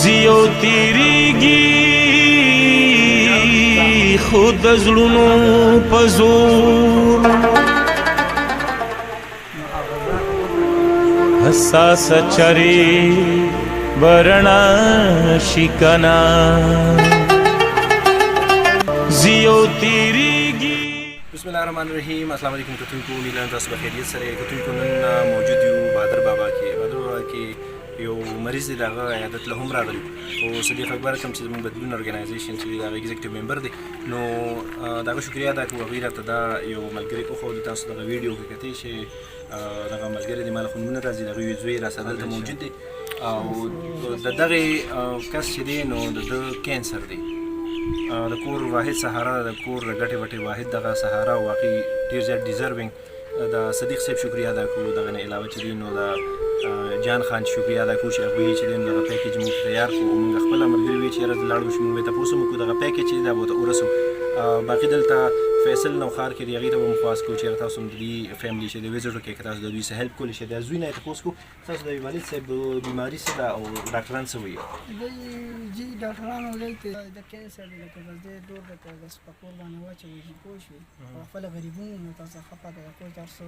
زیو تیریږي خود زړونو پزور حساس چری ورنا شکنا زیو تیریږي. بسم الله الرحمن الرحیم. السلام علیکم کتونکو، امید لرم تاسو بخیریت سره یې. کتونکو نن موجود یو بهادر بابا کې یو مریض دی، د هغه عیادت له هم راغلي خو صدیق اکبر کوم چې زموږ بدلون ارګنایزیشن چې د هغه ایګزیکټیو ممبر دی، نو د هغه شکریا ادا کوو. هغوی راته دا یو ملګري وښودي، تاسو دغه ویډیو کې کتئ چې دغه ملګری دی، ما له خونونه راځي، د هغوی زوی راسره دلته موجود دی او د دغې کس چې دی نو د ده کینسر دی. د کور واحد سهارا، د کور د ګټې وټې واحد دغه سهارا واقعي ډېر زیات ډیزرونګ. د صدیق صاحب شکریا ادا کوو. دغه نه علاوه چې دی نو د جان خان شکریا ادا کوو چې هغوی چې دی نو دغه پیکیج موږ تیار کړو. موږ خپله ملګري وي چې یاره لاړ به شو، موږ به یې تپوس هم وکړو دغه پیکیج چې دی دا به ورته ورسو. باقي دلته فیصل نوخار کې دی، هغې ته به مو خواست کوو چې یاره تاسو هم د دې فیملي چې دی وزټ وکړئ، که تاسو د دوی څه هیلپ کولی شئ. د زوی نه یې تپوس کوو تاسو د والد صاحب بیماري څه ده او ډاکټران څه وایي؟ جی ډاکټرانو دلته د کینسر دی، لکه بس دی ډور درته بس په کور باندې واچوي چې پوه شوې. او خپله غریبونه نو تاسو خفه ده کور ته هر څه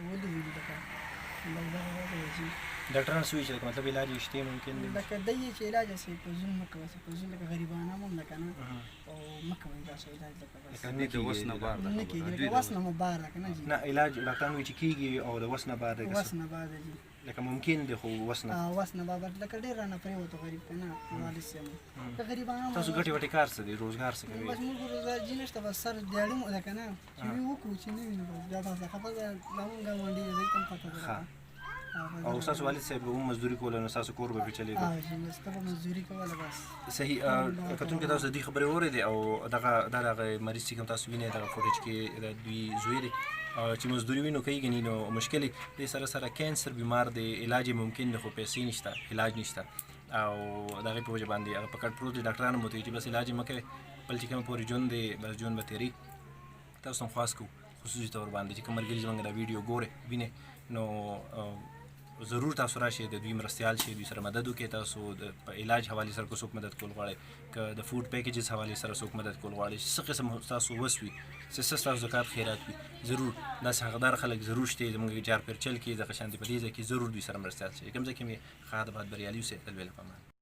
ولېږي لکه ډاکټران څه وایي چې مطلب علاج یې شته ممکن دی؟ لکه دی یې چې علاج هسې په زون مه کوئ، په زون لکه غریبانه هم ده که نه، او مه کوئ تاسو علاج لکه بس نه کېږي، لکه وس نه مو بار ده که نه جي. نه علاج ډاکټران وایي چې کېږي او د وس نه بار دی، وس نه بار ده جي، لکه ممکن دی خو وس نه بار لکه ډېر رانه پرېوتو غریب که نه والد صاحب که غریبانه تاسو ګټې وټې کار څه دی، روزګار څه کوي؟ بس موږ روزګار جي نشته، بس سر دیاړي مو ده که نه چې وي وکړو چې نه وي نو بس بیا تاسو خفه ده لمون ګاونډي دی ته هم پته ده. او ستاسو والد صاحب به هم مزدوري کوله نو ستاسو کور به پرې چلېده؟ ته به مزدوري کوله بس. صحیح. کتونکو تاسو د دې خبرې واورېدې او دغه دا د هغه مریض چې کوم تاسو وینئ دغه فوټیج کې د دوی زوی دی چې مزدوري وي نو کوي ګني نو مشکل دی. دې سره سره کینسر بیمار دی، علاج یې ممکن دی خو پیسې نشته، علاج نشته او د هغې په وجه باندې هغه په کټ پروت دی. ډاکټران هم ورته وایي چې بس علاج یې مه کوئ، بل چې کومه پورې ژوند دی بس ژوند به تېروي. تاسو هم خواست کوو خصوصي طور باندې چې کوم ملګري زموږ دا ویډیو ګورئ وینئ نو ضرور تاسو راشئ، د دوی مرستیال شئ، دوی سره مدد وکړئ. تاسو د په علاج حوالې سره که څوک مدد کول غواړئ، که د فوډ پیکیجز حوالې سره څوک مدد کول غواړئ، څه قسم ستاسو وس وي، څه ستاسو د کار خیرات وي، ضرور داسې حقدار خلک ضرور شته زموږ جار پرچل کې دغه شانتې په دې ځای کې ضرور دوی سره مرستیال شئ. کوم ځای کې مې ښه د باد بریالي اوسئ. تل به له پامه.